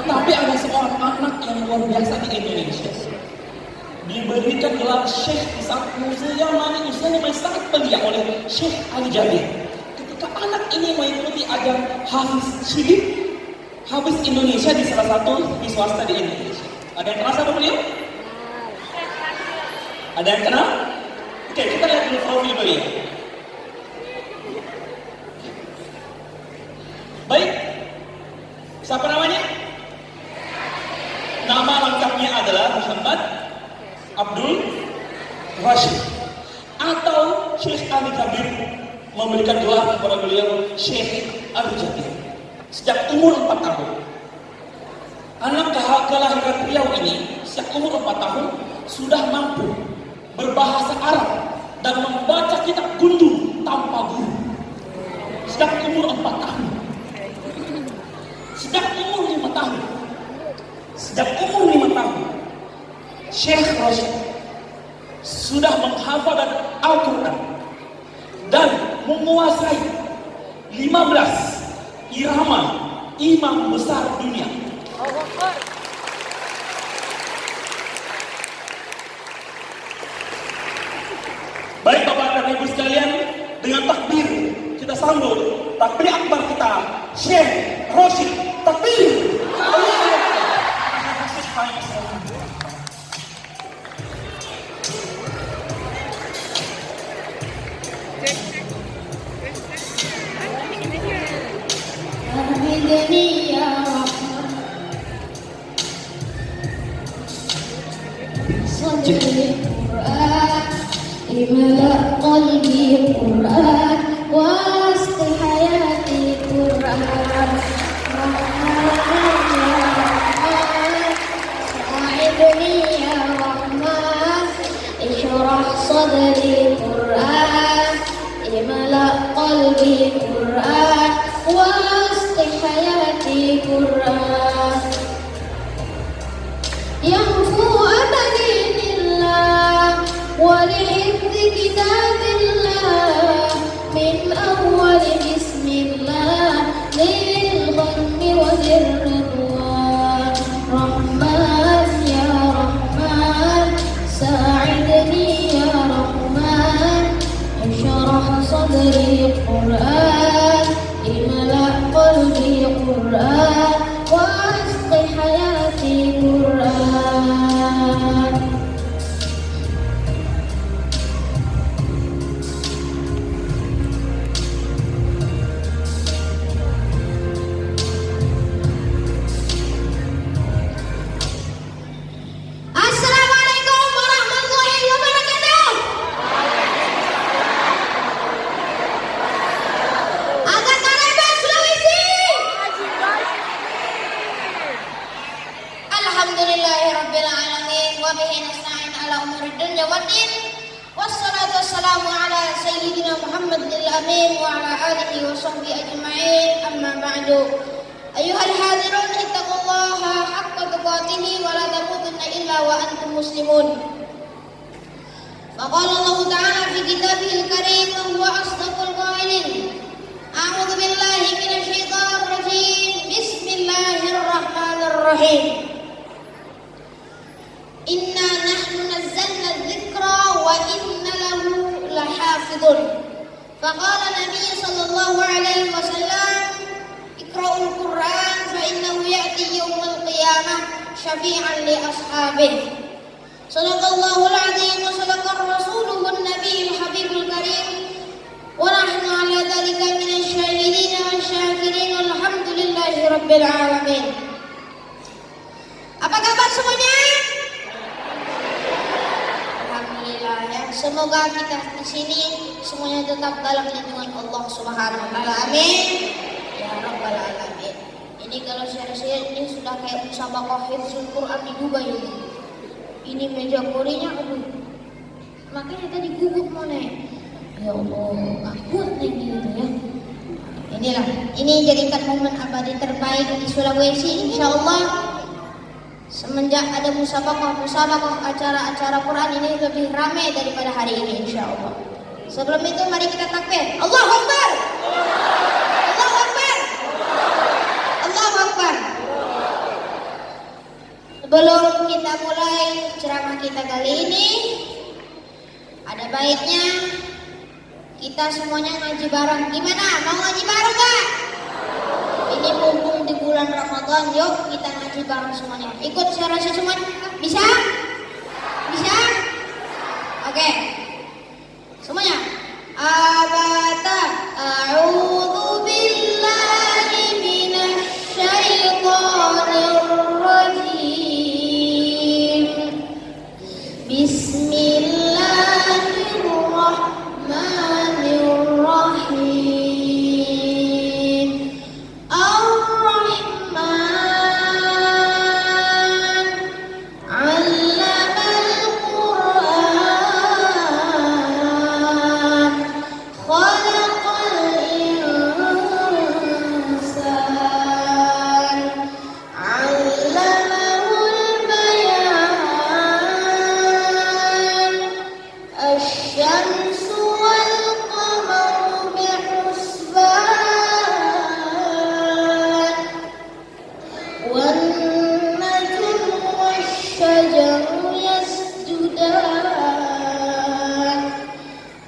Tapi ada seorang anak yang luar biasa di Indonesia. Diberikan gelar Syekh di saat usianya masih sangat belia oleh Syekh Ali Jabir. Ketika anak ini mengikuti ajar Hafiz Syibib, Hafiz Indonesia di salah satu di swasta di Indonesia. Ada yang kenal sama beliau? Ada yang kenal? Oke, kita lihat dulu profil beliau. Baik, siapa namanya? Nama lengkapnya adalah Muhammad Abdul Rashid, atau Syekh Ali Jabir memberikan gelar kepada beliau Syekh Ali Jabir sejak umur 4 tahun. Anak kelahiran Riau ini sejak umur 4 tahun sudah mampu berbahasa Arab dan membaca kitab gundu tanpa guru. Sejak umur 4 tahun. Sejak umur 5 tahun. Sejak umur 5 tahun. Syekh Rashid sudah menghafal Al-Quran dan menguasai 15 irama imam besar dunia. Baik Bapak dan Ibu sekalian, dengan takbir kita sambut takbir akbar kita Syekh Rashid. Takbir. املأ قلبي قرآن واسق حياتي قرآن ساعدني يا رحمن اشرح صدري قرآن املأ قلبي قرآن واسق حياتي قرآن يغفو أملي بالله ولحفظ كتاب الله من أول بسم الله للغم وللرضوان رحمن يا رحمن ساعدني يا رحمن اشرح صدري قرآن املأ قلبي قرآن واسق حياتي قرآن wassalamu ala sayyidina Muhammadil amin wa ala alihi wa sahbihi ajma'in amma ba'du ayyuhal hadirun ittaqullaha haqqa tuqatih wa la tamutunna illa wa antum muslimun faqala Allah ta'ala fi kitabihil karim wa huwa asdaqul qailin a'udzu billahi minasy syaithanir rajim bismillahirrahmanirrahim inna nahnu nazzalna dzikra wa inna lahu lahafidun faqala nabi sallallahu alaihi wasallam iqra'ul quran fa innahu ya'ti yaumil qiyamah syafi'an li ashabihi sadaqallahul azim wa sadaqar rasuluhun nabiyul habibul karim wa nahnu ala dzalika minasy syahidin wa syakirin walhamdulillahi rabbil alamin. Apa kabar semuanya? Semoga kita di sini semuanya tetap dalam lindungan Allah Subhanahu wa taala. Amin. Ya rabbal alamin. Ini kalau saya ini sudah kayak musabaqah hifdzul Quran di Dubai ini. Ini meja korinya aduh. Makanya tadi gugup mau naik. Ya Allah, takut naik gitu ya. Inilah, ini jadikan momen abadi terbaik di Sulawesi insyaallah. Semenjak ada musabaqah acara-acara Quran ini lebih ramai daripada hari ini insyaallah. Sebelum itu mari kita takbir. Allahu Akbar. Allahu Akbar. Sebelum kita mulai ceramah kita kali ini, ada baiknya kita semuanya ngaji bareng. Gimana? Mau ngaji bareng gak? Ini mumpung di bulan Ramadan, yuk kita ngaji bareng semuanya. Ikut saya rasa semuanya. Bisa? Bisa? Oke. Semuanya. Abata a'udzu billahi minasy syaithanir rajim. Bismillahirrahmanirrahim. Ar-Rahman 'allamal Qur'an, khalaqal insan, 'allamahul bayan. Asy-syamsu wal qamaru bihusban, wan najmu wasy-syajaru yasjudan,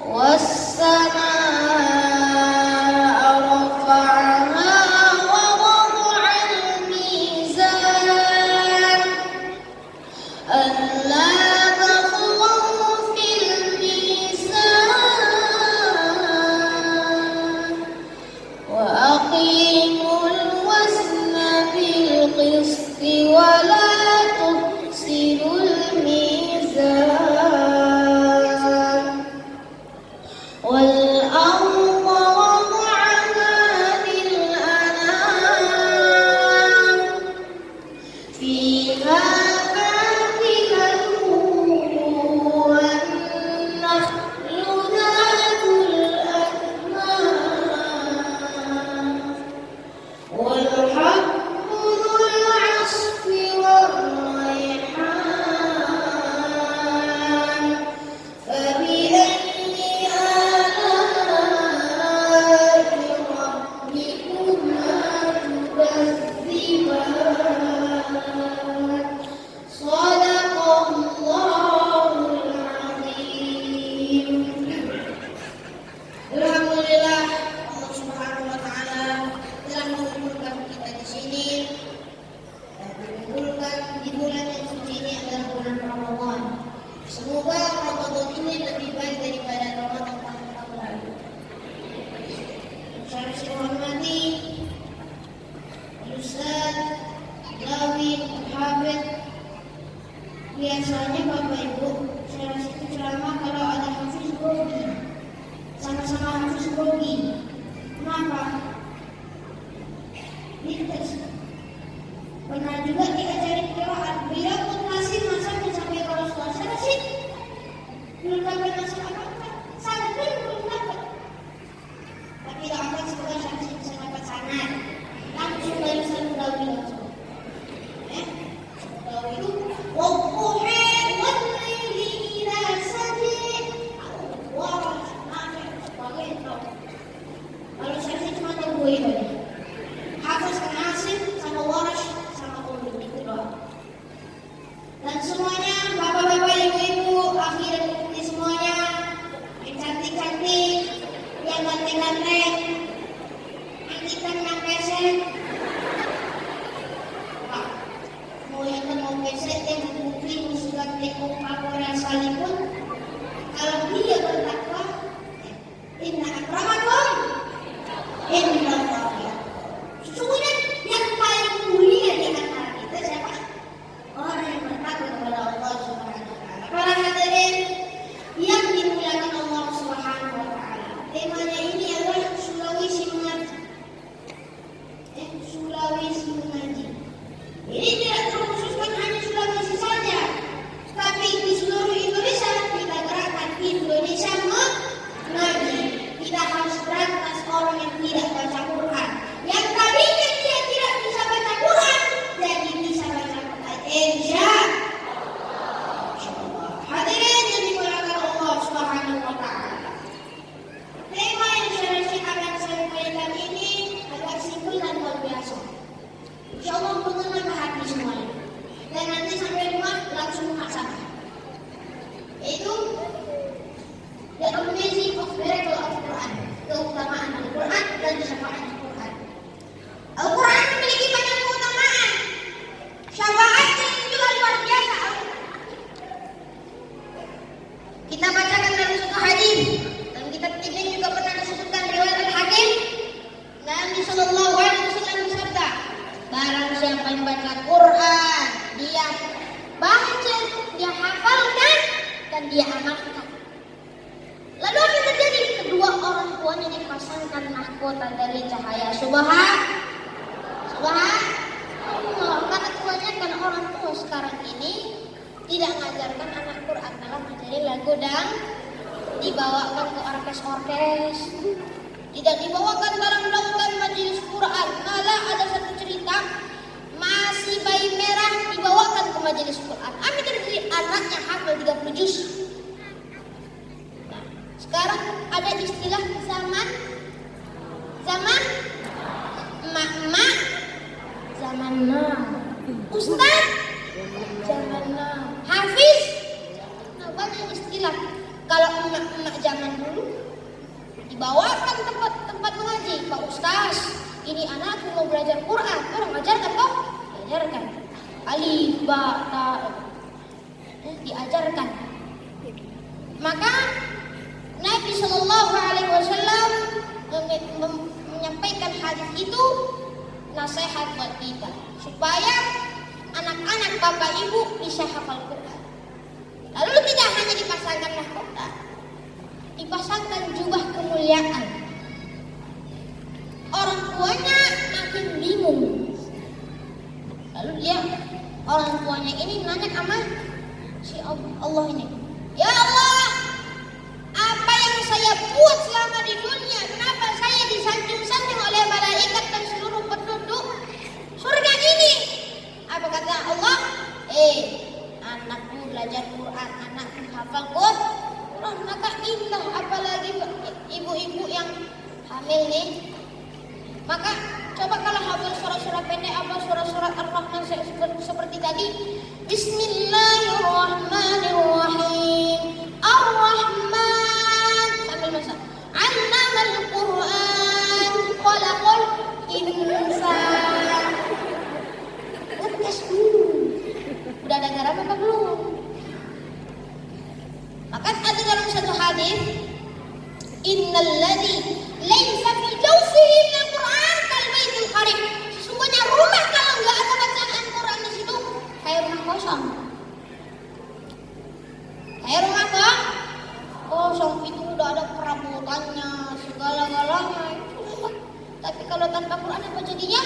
was-samaa'a rafa'aha wa wada'al mizan, alla taghaw fil mizan, wa aqimul wazna bil qisti wa la tukhsirul mizan, wal arda wada'aha lil anam, fiha fakihatun wan nakhlu dhatul akmam, wal habbu dhul 'asfi war rayhan. Fabi'ayyi aalaa'i rabbikumaa tukadziban. Shadaqallahul 'azim. Alhamdulillah, Allah Subhanahu wa taala telah mengumpulkan kita di sini dan mengumpulkan di bulan yang suci ini adalah bulan Ramadan. Semoga Ramadan ini lebih baik daripada Ramadan tahun lalu. Saya hormati Ustaz Lawin Habib. Biasanya Bapak Ibu saya itu ceramah kalau ada hafiz grogi, sama-sama hafiz grogi. Kenapa? Pernah juga diajarin qiraat, beliau pun masih masa sampai kalau suasana sih belum dapat masuk apa-apa, sangat belum dapat. Tapi doakan semoga saya bisa dapat sangat langsung dari satu dawi langsung. Dawi itu wadduha wal laili idza sajid. Wah, sebagai itu. Kalau saya sih cuma tahu gue aja. Hafiz kan Asim sama Warash sama Ulum itu doang. Dan semuanya bapak-bapak, ibu-ibu, akhi dan ukhti semuanya, yang cantik-cantik, yang ganteng-ganteng, yang hitam, yang pesek. Pak, mau yang mau pesek, yang putri, musuh tekuk, kapolres sekalipun, kalau dia bertakwa, inna akramakum indallahi. Sesungguhnya yang paling mulia di antara kita siapa? Orang yang bertakwa kepada Allah Subhanahu wa taala. Para hadirin yang dimuliakan Allah Subhanahu wa taala. Temanya ini adalah Sulawesi mengaji. Sulawesi mengaji. Ini tidak terkhususkan hanya Sulawesi saja, tapi di seluruh Indonesia kita gerakan Indonesia mengaji. Kita harus berantas orang yang tidak baca Quran. Yang tadinya dia tidak bisa baca Quran, jadi bisa baca Quran. Insyaallah. Hadirin yang dimuliakan Allah Subhanahu wa taala. Tema yang akan saya sampaikan ini agak simpel dan luar biasa. Insyaallah mengenai hati semuanya. dan nanti sampai rumah langsung muhasabah. Yaitu the amazing of miracle of Quran, keutamaan Al-Quran dan syafaat Al-Quran. Al-Quran memiliki banyak keutamaan. Syafaatnya juga luar biasa. Kita bacakan dalam satu hadis, dalam kitab Tirmidzi juga pernah disebutkan riwayat Al-Hakim. Nabi Sallallahu Alaihi Wasallam bersabda, barang siapa yang baca Quran, dia baca, dia hafalkan dan dia amalkan. Lalu apa yang terjadi? Kedua orang tuanya dipasangkan mahkota dari cahaya subhanallah. Karena kebanyakan orang tua sekarang ini tidak mengajarkan anak Quran, malah mengajarin lagu dan dibawakan ke orkes-orkes, tidak dibawakan dalam melakukan majelis Quran. Malah ada satu cerita, masih bayi merah dibawakan ke majelis Quran. Amin terjadi anaknya hafal 30 juz. Nah, sekarang ada istilah zaman emak-emak, zaman now, ustaz, zaman now, hafiz. Nah, banyak istilah. Kalau emak-emak zaman dulu dibawakan tempat mengaji, Pak Ustaz, ini anakku mau belajar Quran, orang ajarkan kok? Diajarkan. Alif, ba, ta, diajarkan. Maka Nabi Sallallahu Alaihi Wasallam menyampaikan hadis itu nasihat buat kita supaya anak-anak bapak ibu bisa hafal Quran. Lalu tidak hanya dipasangkan mahkota, dipasangkan jubah kemuliaan. Orang tuanya makin bingung. Lalu dia, orang tuanya ini nanya sama si Allah ini, ya Allah, apa yang saya buat selama di dunia, kenapa saya disanjung-sanjung oleh malaikat dan seluruh penduduk surga ini? Apa kata Allah? Anakku belajar Quran, anakku hafal Quran, maka indah, apalagi ibu-ibu yang hamil nih. Maka coba kalau hafal surah-surah pendek, apa surah-surah Ar-Rahman seperti tadi, Bismillahirrahmanirrahim, Ar-Rahman, sambil masak, Allamal Quran, Khalaqal Insan. Ngetes dulu, udah ada garam apa belum? Maka ada dalam satu hadis, Innal ladzi laisa fi jawfihi min Quran kal baitul kharib. Sesungguhnya rumah kalau enggak ada bacaan Quran di situ kayak rumah kosong. Kayak rumah kosong, itu udah ada perabotannya, segala-galanya. Tapi kalau tanpa Quran apa jadinya?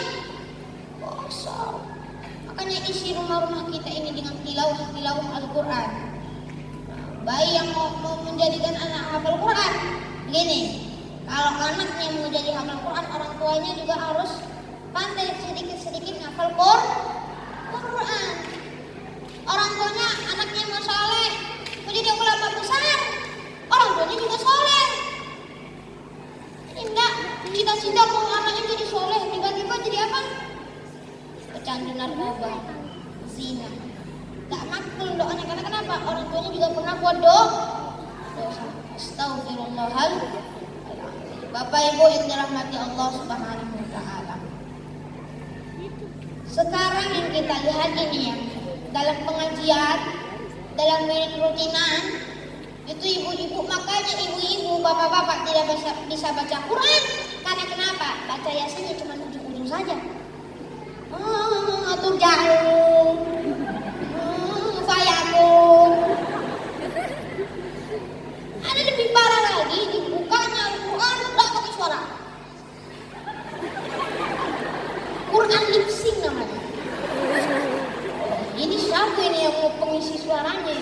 Kosong. Makanya isi rumah-rumah kita ini dengan tilawah Al-Quran. Bayi yang mau menjadikan anak hafal Quran, begini, kalau anaknya mau jadi hafal Quran, orang tuanya juga harus pandai sedikit-sedikit hafal Quran. Orang tuanya anaknya mau soleh, mau jadi ulama besar, orang tuanya juga soleh. Ini enggak, cita-cita mau anaknya jadi soleh, tiba-tiba jadi apa? Pecandu narkoba, zina. Gak makul doanya, karena kenapa? Orang tuanya juga pernah buat dosa. Astagfirullahaladzim. Bapak Ibu yang dirahmati Allah Subhanahu wa Ta'ala. Sekarang yang kita lihat ini ya, dalam pengajian, dalam wirid rutinan, itu ibu-ibu, makanya ibu-ibu, bapak-bapak tidak bisa baca Quran. Karena kenapa? Baca yasinnya cuma ujung-ujung saja. Atur jauh. Fayakun. Ada lebih parah lagi, dibukanya Al-Quran udah pakai suara. Quran lip sync namanya. Ini siapa ini yang mau pengisi suaranya?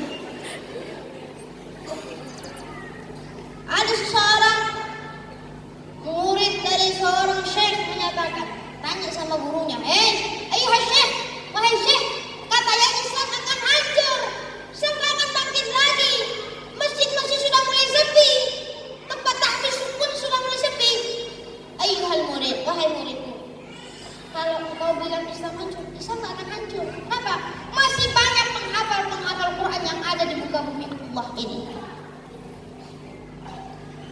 Ada seseorang murid dari seorang syekh menyatakan, tanya sama gurunya, ayuhai syekh, wahai syekh, katanya Islam akan hancur, Islam akan bangkit lagi, masjid-masjid sudah mulai sepi, tempat tahfiz pun sudah mulai sepi. Ayuhal murid, wahai muridku, kalau kau bilang Islam hancur, Islam gak akan hancur. Kenapa? Masih banyak penghafal Quran yang ada di muka bumi Allah ini.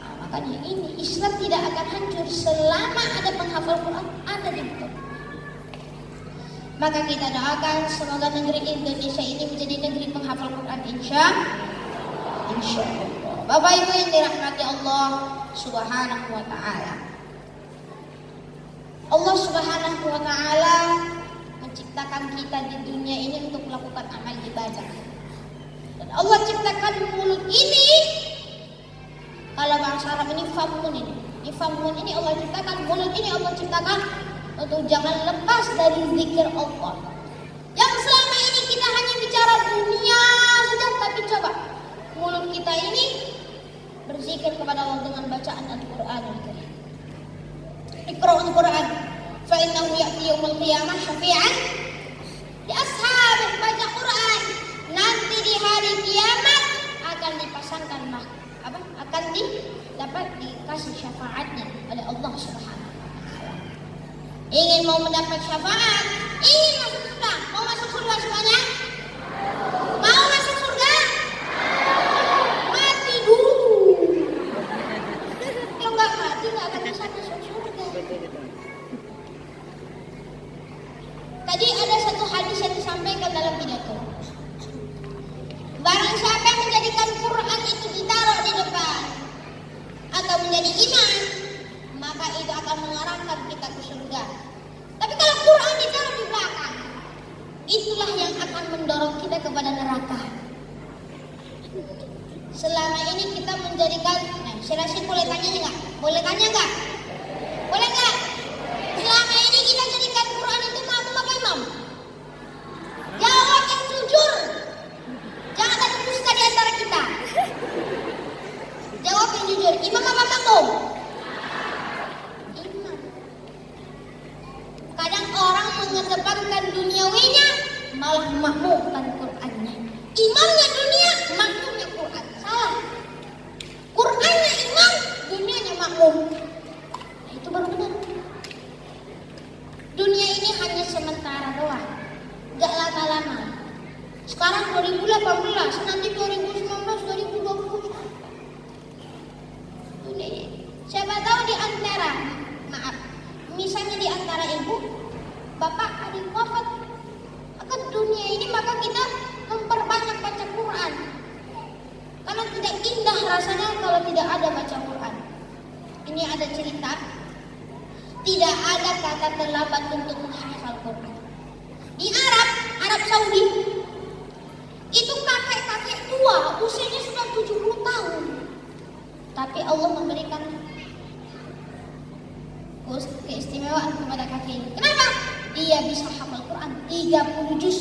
Nah, makanya ini Islam tidak akan hancur selama ada penghafal Quran ada di muka bumi. Maka kita doakan semoga negeri Indonesia ini menjadi negeri penghafal Quran, insya Allah. Bapak Ibu yang dirahmati Allah Subhanahu wa Ta'ala. Allah Subhanahu wa Ta'ala menciptakan kita di dunia ini untuk melakukan amal ibadah. Dan Allah ciptakan mulut ini, kalau bahasa Arab ini famun ini. Di famun ini Allah ciptakan, mulut ini Allah ciptakan untuk jangan lepas dari zikir Allah. Yang selama ini kita hanya bicara dunia saja, tapi coba mulut kita ini berzikir kepada Allah dengan bacaan Al-Quran. Iqra'ul Quran fa innahu ya'ti yaumil qiyamah syafi'an li ashabih. Baca Quran, nanti di hari kiamat akan dipasangkan akan dapat dikasih syafaatnya oleh Allah Subhanahu wa Ta'ala. Ingin mau mendapat syafaat, ingin masuk surga, mau masuk surga semuanya? Mau masuk surga? Mati dulu. Kalau nggak mati nggak akan bisa masuk surga. Tadi ada satu hadis yang disampaikan dalam pidato. Barang siapa yang menjadikan Quran itu ditaruh di depan atau menjadi imam, maka itu akan mengarahkan kita ke surga. Tapi kalau Quran ditaruh di belakang, itulah yang akan mendorong kita kepada neraka. Selama ini kita menjadikan, Syirasi boleh tanya nggak? Boleh tanya nggak? Boleh nggak? Selama ini kita jadikan Quran itu makmum apa imam? Jawab yang jujur. Jangan ada dusta di antara kita. Jawab yang jujur. Imam apa makmum? Imam. Kadang orang mengedepankan duniawinya, malah makmumkan Qurannya. Imamnya dunia, makmumnya Quran. Salah. Qurannya imam, dunianya makmum. Nah, itu baru benar. Dunia ini hanya sementara doang, gak lama-lama. Sekarang 2018, nanti 2019, 2020. Dunia ini. Siapa tahu di antara, misalnya di antara ibu, bapak, adik wafat, maka dunia ini maka kita memperbanyak baca Quran. Karena tidak indah rasanya kalau tidak ada baca Quran. Ini ada cerita, tidak ada kata terlambat untuk menghafal Quran. Di Arab Saudi, itu kakek-kakek tua, usianya sudah 70 tahun. Tapi Allah memberikan keistimewaan kepada kakek ini. Kenapa? Dia bisa hafal Quran 30 juz.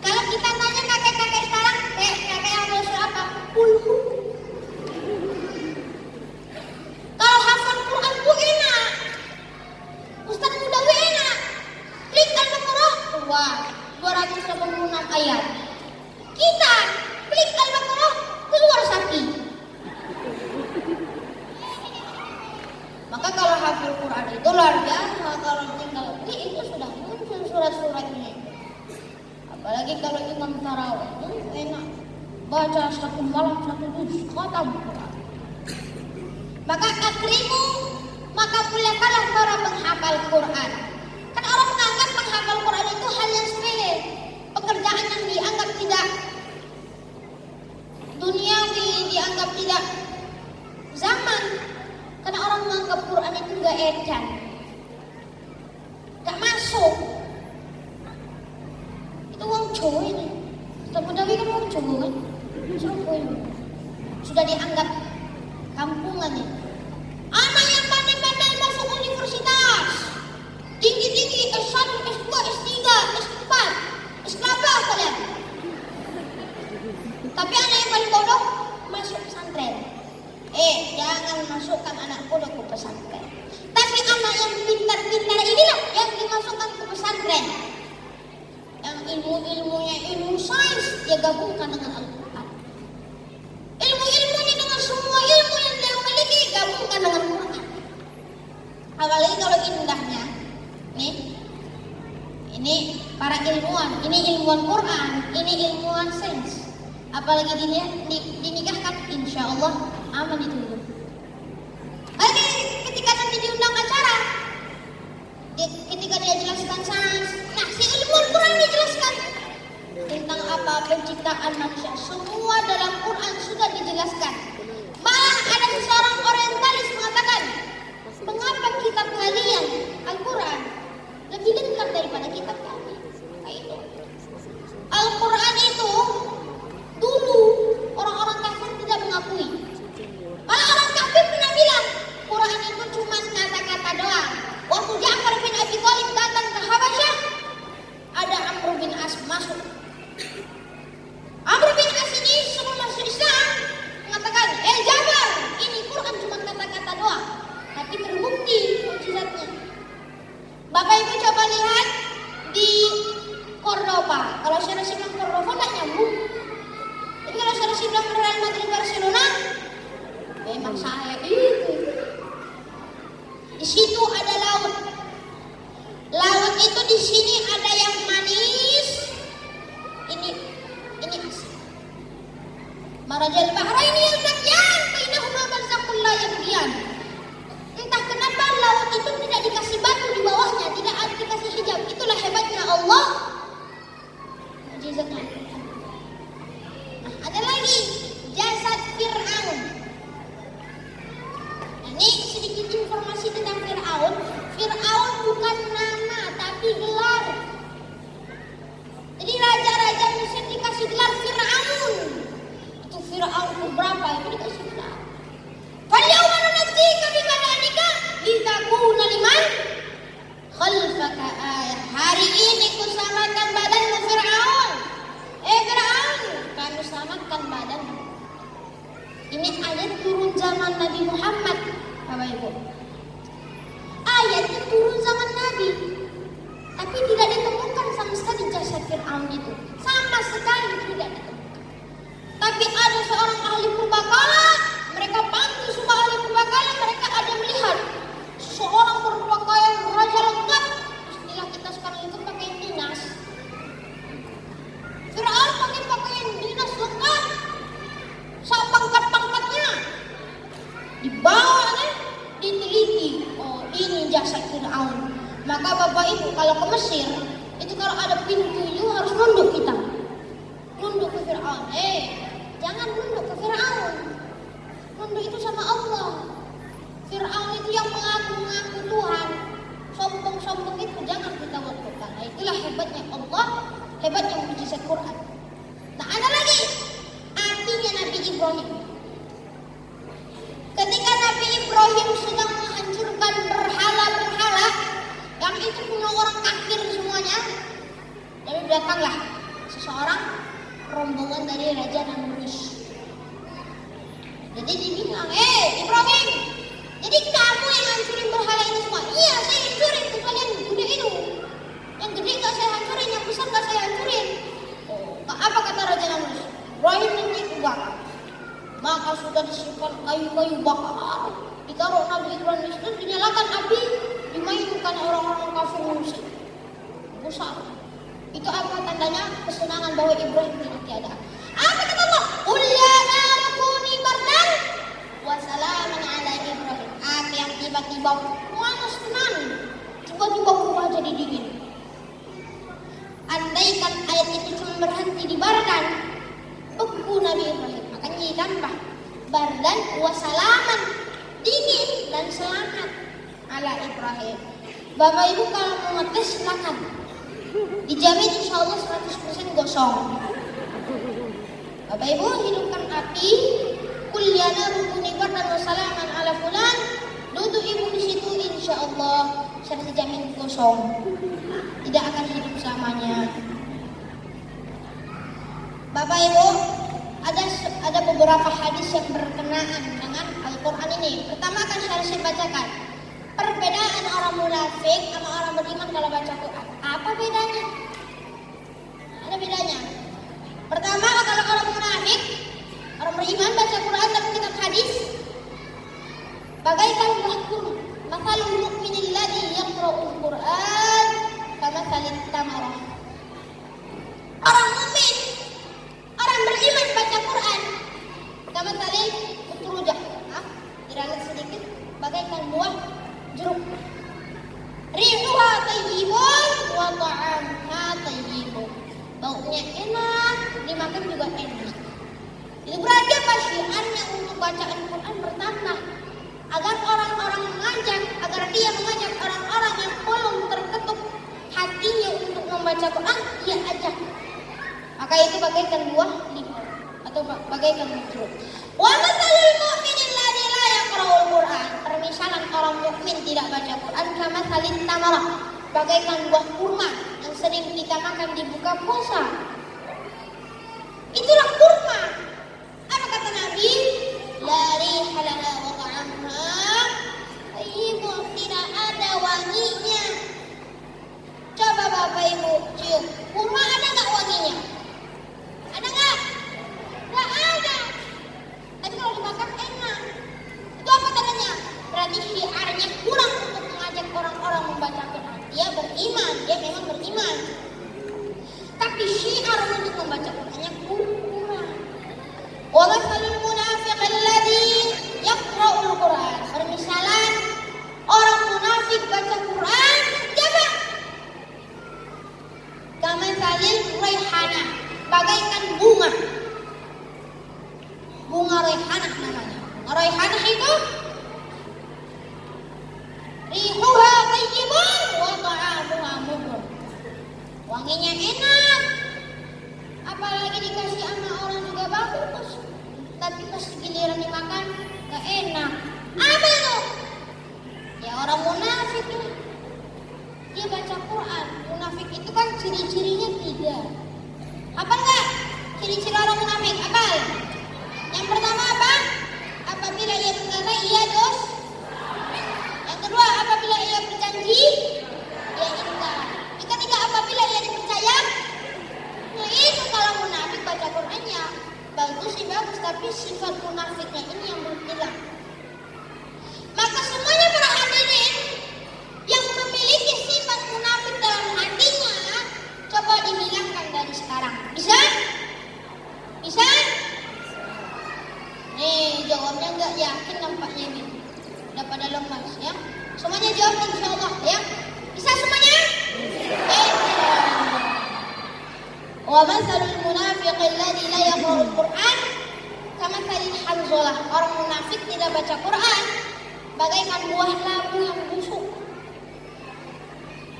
Kalau kita tanya kakek-kakek sekarang, kakek yang hafal apa? Kulhu. Kalau hafal Quran itu enak. Ustaz muda enak. Klik Al-Baqarah, wah, 286 ayat. Kita klik Al-Baqarah, keluar sapi. Maka kalau hafal Quran itu luar biasa. Kalau tinggal klik itu sudah muncul surat-suratnya. Apalagi kalau imam tarawih itu enak. Baca satu malam 1 juz khatam Quran. Maka akrimu, maka muliakanlah para penghafal Quran. Kan orang menganggap menghafal Quran itu hal yang sepele, pekerjaan yang dianggap tidak duniawi, dianggap tidak zaman. Karena orang menganggap Quran itu gak edan, gak masuk. Itu wong Jawa ini. Ustaz Mudawi kan wong Jawa kan? Surabaya. Sudah dianggap kampungan ini. Anak yang pandai-pandai masuk universitas, tinggi-tinggi, S1, S2, S3, S4, S12 kalian. Tapi anak yang paling bodoh masuk pesantren. Jangan masukkan anak bodoh ke pesantren. Tapi anak yang pintar-pintar inilah yang dimasukkan ke pesantren. Yang ilmu-ilmunya ilmu sains dia gabungkan dengan Al-Quran. Ilmu-ilmunya dengan semua ilmu yang dia miliki gabungkan dengan Quran. Apalagi kalau indahnya Ini para ilmuwan, ini ilmuwan Quran, ini ilmuwan sains. Apalagi dinikahkan, insya Allah aman ditunggu. Oke, ketika nanti diundang acara, ketika dia jelaskan sains, nah si ilmuwan Quran dijelaskan tentang apa penciptaan manusia. Semua dalam Quran sudah dijelaskan. Malah ada seorang orientalis mengatakan, mengapa kitab kalian Al-Quran lebih lengkap daripada kitab kami? Itu Al-Quran itu dulu orang-orang kafir tidak mengakui. Malah orang kafir pernah bilang Quran itu cuma kata-kata doang. Waktu Ja'far bin Abi Thalib datang ke Habasyah, ada Amr bin As masuk. Amr bin As ini sebelum masuk Islam mengatakan, Ja'far, ini Quran cuma kata-kata doang, tapi terbukti mukjizatnya. Bapak Ibu coba lihat di Cordoba. Kalau saya bilang Cordoba tidak nyambung. Tapi kalau saya bilang Real Madrid Barcelona, memang saya itu. Di situ ada laut. Laut itu di sini ada yang manis. Ini asin. Marajal Bahraini al-Naqyan bainahuma barzakhun la yabghiyan. Entah kenapa laut itu tidak dikasih batu di bawahnya, tidak ada dikasih hijab. Itulah hebatnya Allah. Mukjizatnya. Nah, ada lagi jasad Fir'aun. Nah, ini sedikit informasi tentang Fir'aun. Fir'aun bukan nama tapi gelar. Jadi raja-raja Mesir dikasih gelar Fir'aun. Itu Fir'aun berapa itu dikasih gelar. Falyawma nunajjika bibadanika litakuna liman khalfaka ayah. Hari ini kuselamatkan badanmu Fir'aun. Fir'aun, kami selamatkan badanmu. Ini ayat turun zaman Nabi Muhammad, Bapak Ibu. Ayatnya turun zaman Nabi, tapi tidak ditemukan sama sekali jasad Fir'aun itu. Sama sekali tidak ditemukan. Tapi ada seorang ahli purbakala, mereka panggil semua ahli purbakala, mereka ada melihat seorang berpakaian raja lengkap. Istilah kita sekarang itu pakai dinas. Fir'aun pakai pakaian dinas lengkap, sama pangkat-pangkatnya. Dibawa kan, diteliti. Oh, ini jasad Fir'aun. Maka Bapak Ibu kalau ke Mesir, itu kalau ada pintu itu harus nunduk kita. Nunduk ke Fir'aun. Jangan nunduk ke Fir'aun. Nunduk itu sama Allah. Fir'aun itu yang mengaku-ngaku Tuhan. Sombong-sombong itu jangan kita lakukan. Nah, itulah hebatnya Allah, hebatnya mukjizat Quran. Nah, ada lagi artinya Nabi Ibrahim. Ketika Nabi Ibrahim sedang menghancurkan berhala-berhala yang itu punya orang kafir semuanya, lalu datanglah seseorang rombongan dari Raja Namrus. Jadi dibilang, Ibrahim, jadi kamu yang hancurin berhala ini semua? Iya, saya hancurin tuh kalian gede itu. Yang gede gak saya hancurin, yang besar gak saya hancurin. Apa kata Raja Namrus? Ibrahim nanti bakar. Maka sudah disimpan kayu-kayu bakar. Ditaruh Nabi Ibrahim itu, dinyalakan api, dimainkan orang-orang kafir Mesir. Besar. Itu apa tandanya kesenangan bahwa Ibrahim tidak tiada. Apa kata Allah? Qul ya naru kuni bardan wa salaman ala Ibrahim. Api yang tiba-tiba panas tenan, tiba-tiba berubah jadi dingin. Andaikan ayat itu cuma berhenti di bardan, beku Nabi Ibrahim. Makanya ditambah bardan wa salaman, dingin dan selamat ala Ibrahim. Bapak Ibu kalau mau ngetes silakan. Dijamin insya Allah 100% gosong. Bapak Ibu hidupkan api, kuliana rukuni bardan wa salaman ala fulan, duduk ibu di situ insya Allah saya jamin gosong, tidak akan hidup selamanya. Bapak Ibu ada beberapa hadis yang berkenaan dengan Al-Quran ini. Pertama akan saya bacakan. Perbedaan orang munafik sama orang beriman kalau baca Quran. Apa bedanya? Ada bedanya. Pertama, kalau orang munafik, orang beriman baca Quran dalam kitab hadis, bagaikan buah kurma. Mathalul mu'minil ladzi yaqra'ul Quran kamathalil tamar ta'amuha tayyibun. Baunya enak, dimakan juga enak. Itu berarti apa? Syiarnya untuk bacaan Quran bertambah. Agar orang-orang mengajak, agar dia mengajak orang-orang yang belum terketuk hatinya untuk membaca Quran, dia ajak. Maka itu bagaikan buah limau atau bagaikan jeruk. Wa matsalul mu'minin alladzi la yaqra'ul Qur'an. Permisalan orang mukmin tidak baca Quran kama salin tamarah, bagaikan buah kurma yang sering kita makan di buka puasa. Itulah kurma. Apa kata Nabi? La riha laha wa ta'amha tayyibun, tidak ada wanginya. Coba Bapak Ibu cium, kurma ada nggak wanginya? Ada nggak? Nggak ada. Tapi kalau dimakan enak. Itu apa tandanya? Berarti syiarnya kurang untuk mengajak orang-orang membaca Quran. Dia beriman, dia memang beriman. Tapi syiar untuk membaca Qurannya kurang. Wa matsalul munafiq alladzi yaqra'ul Quran. Permisalan orang munafik baca Quran, coba. Kama salil raihana, bagaikan bunga. Bunga raihanah namanya. Raihanah itu rihuha tayyibun wa ta'amuha murrun. Wanginya enak. Apalagi dikasih sama orang juga bagus. Tapi pas giliran dimakan gak enak. Apa itu? Ya orang munafik ini. Dia baca Quran. Munafik itu kan ciri-cirinya 3. Apa enggak? Ciri-ciri orang munafik apa? Yang pertama apa? Apabila ia berkata ia dos. Yang kedua, apabila ia berjanji ia ingkar. Yang ketiga, apabila ia dipercaya. Nah itu kalau munafik baca Qurannya bagus sih bagus, tapi sifat munafiknya ini yang belum hilang. Maka semuanya para hadirin yang memiliki sifat munafik dalam hatinya, coba dihilangkan dari sekarang. Bisa? Bisa? Nih jawabnya nggak yakin nampaknya ini. Udah pada lemas ya. Semuanya jawab insya Allah ya. Bisa semuanya? Wa matsalul munafiq alladzi la yaqra'ul Qur'an kamatsalil hanzalah. Orang munafik tidak baca Quran bagaikan buah labu yang busuk.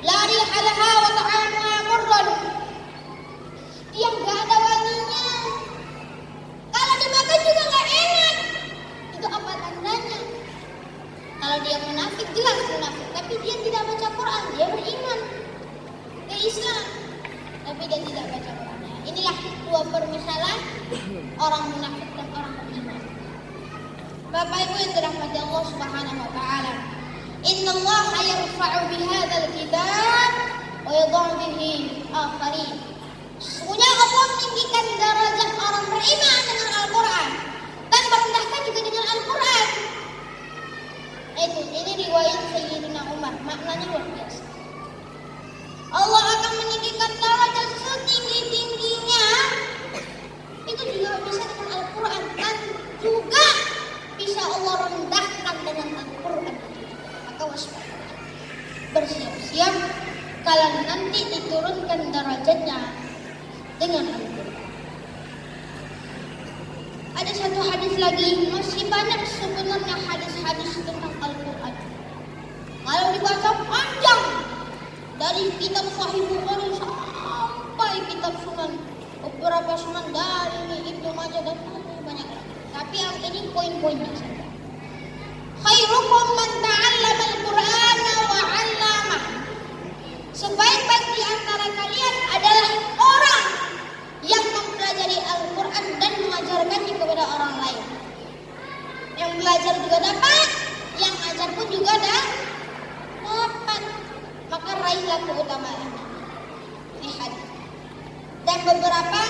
La riha laha wa ta'amuha murrun. Dia enggak ada wanginya. Kalau dimakan juga enggak enak. Itu apa tandanya? Kalau dia munafik, jelas munafik, tapi dia tidak baca Quran, dia beriman ke Islam, tapi dia tidak baca Quran. Inilah 2 permisalan orang munafik dan orang beriman. Bapak Ibu yang dirahmati Allah Subhanahu wa taala. Innallaha yarfa'u bihadzal kitab wa yadh'u bihi akharin. Sesungguhnya Allah meninggikan derajat orang beriman dengan Al-Quran dan merendahkan juga dengan Al-Quran. Ini riwayat Sayyidina Umar, maknanya luar biasa. Allah akan meninggikan derajat setinggi-tingginya. Itu juga bisa dengan Al-Quran dan juga bisa Allah rendahkan dengan Al-Quran. Maka waspada, bersiap-siap kalau nanti diturunkan derajatnya dengan Al-Quran. Ada satu hadis lagi, masih banyak sebenarnya hadis-hadis tentang Al-Quran. Kalau dibaca panjang, dari kitab Sahih Bukhari sampai kitab Sunan, beberapa Sunan dari Ibnu Majah dan banyak lagi. Tapi yang ini poin-poinnya saja. Khairukum man ta'allama al-Qur'ana wa 'allama. Sebaik-baik di antara kalian adalah orang yang mempelajari Al-Quran dan mengajarkannya kepada orang lain. Yang belajar juga dapat, yang ajar pun juga dapat. Maka raihlah keutamaan. Lihat. Dan beberapa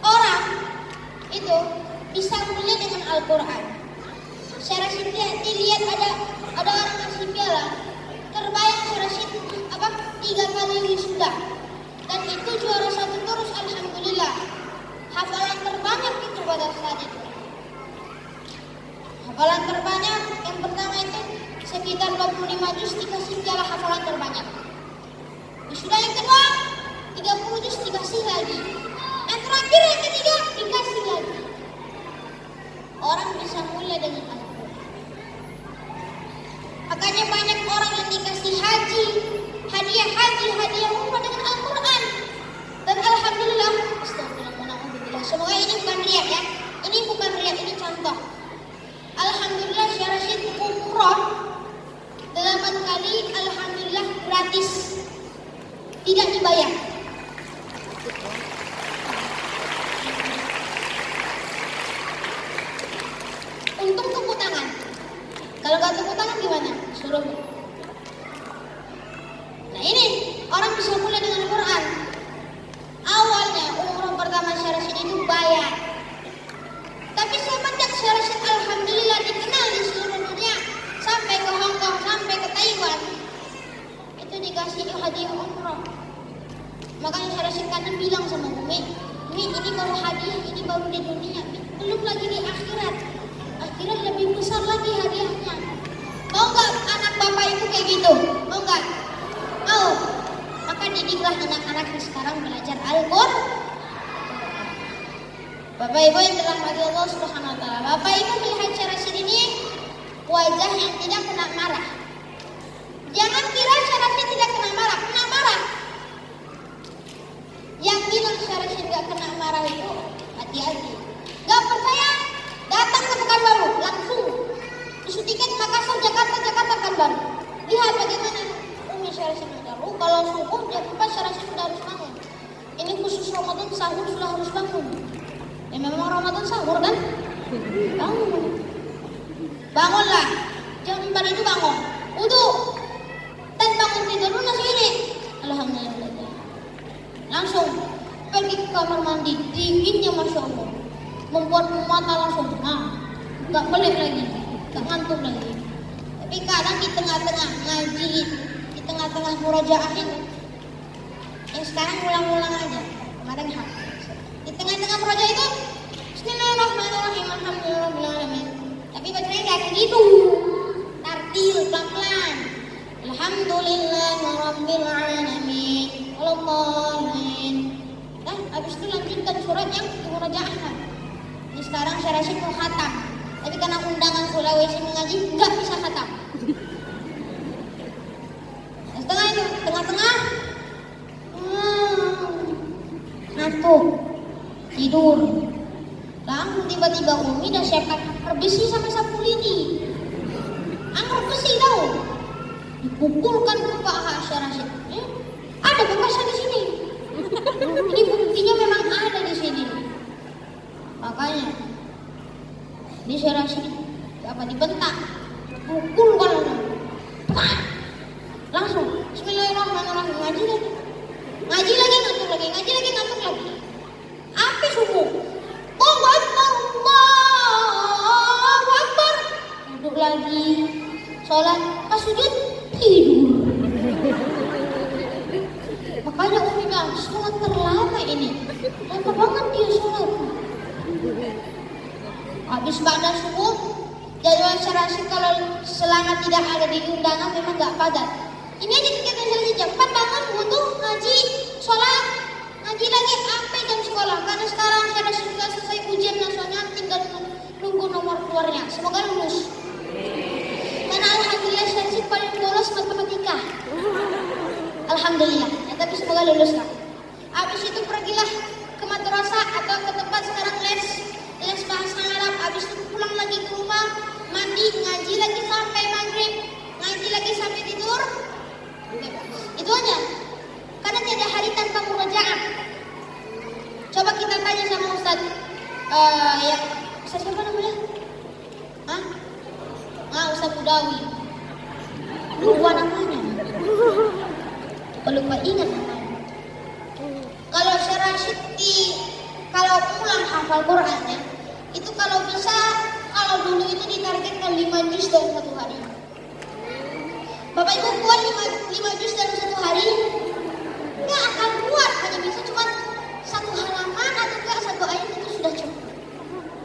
orang itu bisa mulia dengan Al-Quran. Secara dilihat ada orang ngasih piala, terbayang secara 3 kali wisuda. Dan itu juara 1 terus, alhamdulillah. Hafalan terbanyak itu pada saat itu. Hafalan terbanyak yang pertama itu sekitar 25 juz dikasih piala hafalan terbanyak. tidak dibayar. Untung tepuk tangan. Kalau nggak tepuk tangan gimana? Suruh. Nah ini orang bisa mulai dengan Quran. Awalnya umroh pertama Syekh Rashid itu bayar. Tapi semenjak Syekh Rashid alhamdulillah dikenal di seluruh dunia, sampai ke Hong Kong, sampai ke Taiwan, itu dikasih hadiah umroh. Makanya Syekh Rashid kadang bilang sama Umi, ini baru hadiah, ini baru di dunia, belum lagi di akhirat. Akhirat lebih besar lagi hadiahnya. Mau nggak anak bapak itu kayak gitu? Mau nggak? Mau? Maka didiklah anak-anak sekarang belajar Al-Qur'an. Bapak Ibu yang dirahmati Allah Subhanahu wa taala. Bapak Ibu melihat Syekh Rashid ini wajah yang tidak kena marah. Jangan kira Syekh Rashid tidak kena marah, kena marah. Yang bilang Syekh Rashid gak kena marah itu hati-hati. Gak percaya? Datang ke Pekanbaru langsung. Isu tiket Makassar, Jakarta, Pekanbaru. Lihat bagaimana Umi Syekh Rashid mengaru. Kalau subuh jam 4 Syekh Rashid sudah harus bangun. Ini khusus Ramadan sahur sudah harus bangun. Ya memang Ramadan sahur kan? Bangun. Bangunlah. Jam 4 itu bangun. Wudu. Dan bangun tidur nasi ini. Alhamdulillah. Langsung pergi ke kamar mandi. Dinginnya Masya Allah. Membuat mata langsung. Gak melek lagi. Gak ngantuk lagi. Tapi kadang di tengah-tengah ngaji, di tengah-tengah murajaah itu, yang sekarang ulang-ulang aja. Kemarin hafal. Di tengah-tengah murajaah itu, Bismillahirrahmanirrahim, Alhamdulillahirrahmanirrahim. Tapi bacanya gak kayak gitu. Tartil, pelan-pelan. Alhamdulillahirabbil alamin. Allahumma. Nah, habis itu lanjutkan surat yang murajaah. Ini sekarang Syekh Rashid mau khatam. Tapi karena undangan Sulawesi mengaji, nggak bisa khatam. Setengah itu, tengah-tengah, ngantuk, tidur. Langsung tiba-tiba Umi dan siapkan besi sama sapu lidi. Angkat besi tahu, dipukulkan ke paha Syekh Rashid. Ada bekasnya di sini. Ini buktinya memang ada di sini. Makanya ini Syekh Rashid dibentak, pukul kalau langsung Bismillahirrahmanirrahim, ngaji lagi ngantuk lagi, api subuh, Allahu Akbar, duduk lagi, sholat, pas sujud tidur. Makanya Umi bilang sholat terlama ini, lama banget dia sholat. Habis pada subuh, jadwal Syekh Rashid kalau selama tidak ada di undangan memang gak padat. Ini aja kegiatan Syekh Rashid jam 4 bangun, wudu, ngaji, sholat, ngaji lagi sampai jam sekolah. Karena sekarang Syekh Rashid sudah selesai ujian nasional, tinggal nunggu nomor keluarnya. Semoga lulus. Karena alhamdulillah Syekh Rashid paling bolos matematika. Alhamdulillah. Ya, tapi semoga lulus kan. Habis itu pergilah ke madrasah atau ke tempat sekarang les bahasa Arab. Habis itu pulang lagi ke rumah, mandi, ngaji lagi sampai maghrib, ngaji lagi sampai tidur. Itu aja. Karena tiada hari tanpa murajaah. Coba kita tanya sama Ustaz. Ustaz siapa namanya? Ustaz Budawi. Lupa namanya. Lupa ingat namanya. Kalau Syekh Rashid kalau pulang hafal Qurannya, itu kalau bisa, kalau dulu itu ditargetkan 5 juz dalam satu hari. Bapak Ibu kuat 5 juz dalam satu hari? Nggak akan kuat, hanya bisa cuma satu halaman atau enggak satu ayat itu sudah cukup.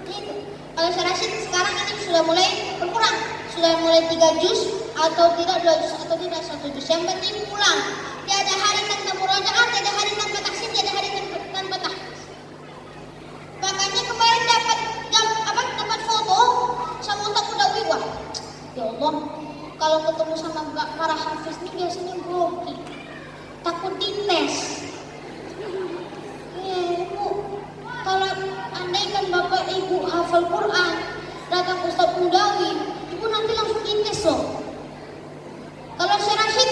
Gitu. Kalau Syekh Rashid sekarang ini sudah mulai berkurang, sudah mulai 3 juz atau tidak 2 juz atau tidak 1 juz. Yang penting pulang. Tiada hari tanpa murajaah, tiada hari tanpa tahsin, tiada hari tanpa tahfiz. Makanya kemarin dapat foto sama Ustaz Budawi. Wah, ya Allah, kalau ketemu sama para hafiz ini biasanya grogi, takut dites. Bu, kalau andaikan Bapak Ibu hafal Quran, datang Ustaz Budawi, Ibu nanti langsung dites loh. Kalau Syekh Rashid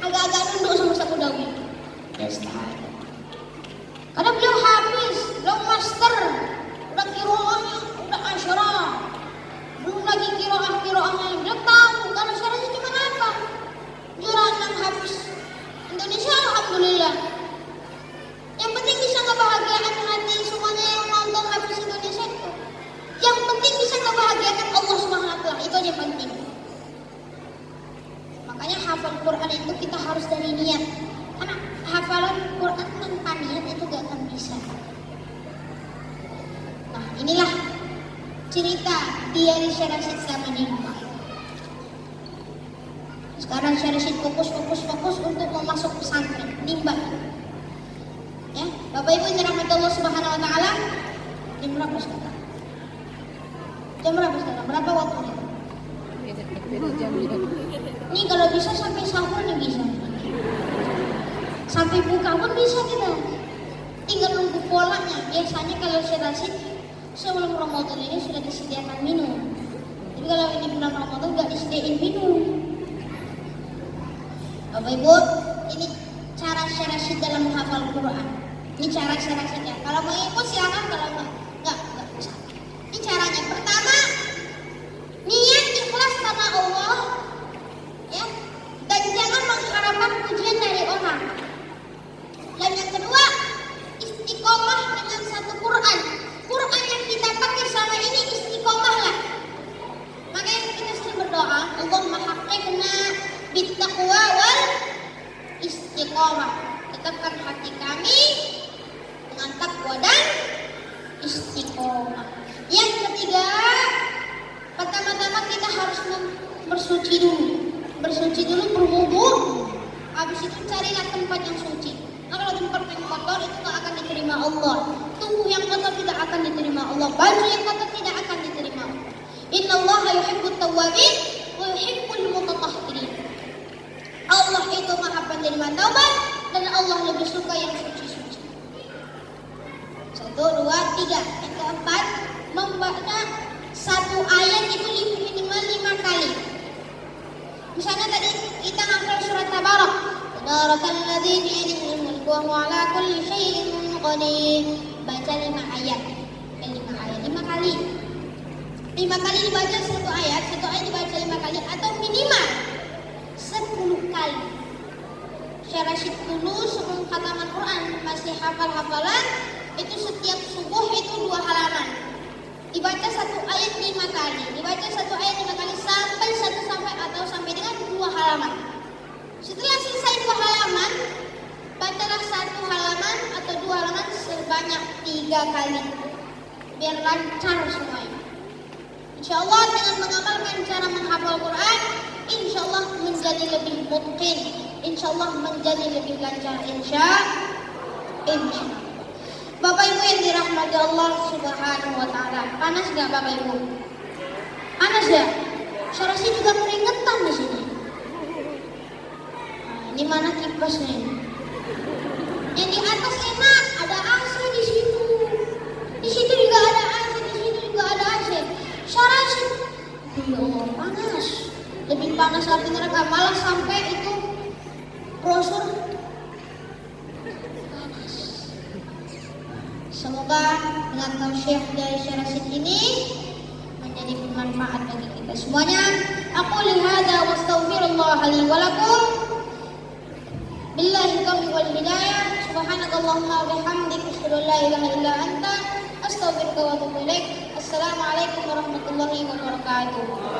agak-agak nunduk sama Ustaz Budawi. hafiz Indonesia, alhamdulillah. Yang penting bisa ngebahagiakan hati semuanya yang nonton hafiz Indonesia itu. Yang penting bisa ngebahagiakan Allah Subhanahu wa taala, itu aja penting. Makanya hafal Quran itu kita harus dari niat. Karena hafalan Quran tanpa niat itu gak akan bisa. Nah, inilah cerita dia di Syekh Rashid sama Nimba. Sekarang Syekh Rashid fokus untuk mau masuk pesantren Nimba. Ya, Bapak Ibu yang dirahmati Allah Subhanahu wa taala, jam berapa sekarang? Jam berapa sekarang? Berapa waktunya? Ini kalau bisa sampai sahur nih bisa. Sampai buka pun bisa kita. Tinggal nunggu polanya. Biasanya kalau Syekh Rashid sebelum Ramadan ini sudah disediakan minum. Tapi kalau ini bulan Ramadan nggak disediain minum. Bapak Ibu, ini cara Syekh Rashid dalam menghafal Quran. Ini cara Syekh Rashidnya. Kalau mau ikut silakan, kalau nggak bisa. Ini caranya. Pertama, niat ikhlas karena Allah, ya, dan jangan mengharapkan pujian dari orang. Dan yang kedua, istiqomah dengan satu Quran. Quran yang kita pakai selama ini istiqomah lah. Makanya kita sering berdoa, Allahumma haqqiqna bittaqwa wal istiqomah. Tetapkan hati kami dengan takwa dan istiqomah. Yang ketiga, pertama-tama kita harus bersuci dulu, berwudu. Habis itu carilah tempat yang suci. Nah, kalau tempat yang kotor itu tidak akan diterima Allah. Tubuh yang kotor tidak akan diterima Allah. Baju yang kotor tidak akan diterima Allah. Innallaha yuhibbut tawwabin wa yuhibbul mutatahhirin. Allah itu Maha penerima taubat dan Allah lebih suka yang suci-suci. 1, 2, 3. Yang keempat, membaca satu ayat itu minimal 5 kali. Misalnya tadi kita hafal surat Tabarak. Tabarakalladzi biyadihil mulku wa huwa ala kulli syai'in qadir. Baca 5 ayat. 5 kali. 5 kali dibaca satu ayat dibaca 5 kali atau minimal 10 kali. Syekh Rashid dulu sebelum khataman Quran masih hafal-hafalan, itu setiap subuh itu 2 halaman. Dibaca satu ayat 5 kali. Dibaca satu ayat 5 kali sampai dengan 2 halaman. Setelah selesai 2 halaman, bacalah 1 halaman atau 2 halaman sebanyak 3 kali. Biar lancar semuanya. Insyaallah dengan mengamalkan cara menghafal Quran, insyaallah menjadi lebih mungkin. Insyaallah menjadi lebih lancar. Insyaallah. Bapak Ibu yang dirahmati Allah Subhanahu wa taala. Panas enggak Bapak Ibu? Panas ya? Syekh Rashid juga keringetan di sini. Nah, ini mana kipasnya ini? Yang di atas enak, ada AC di situ. Di situ juga ada AC, di situ juga ada AC. Syekh Rashid, ya Allah, panas. Lebih panas api neraka, malah sampai itu brosur. Semoga dengan tausiah dari Syekh Rashid ini menjadi bermanfaat bagi kita semuanya. Aku lihada wa astaghfirullah li wa lakum. Billahi taufiq wal hidayah. Subhanakallahumma wa bihamdika asyhadu an la ilaha illa anta astaghfiruka wa atubu ilaik. Assalamualaikum warahmatullahi wabarakatuh.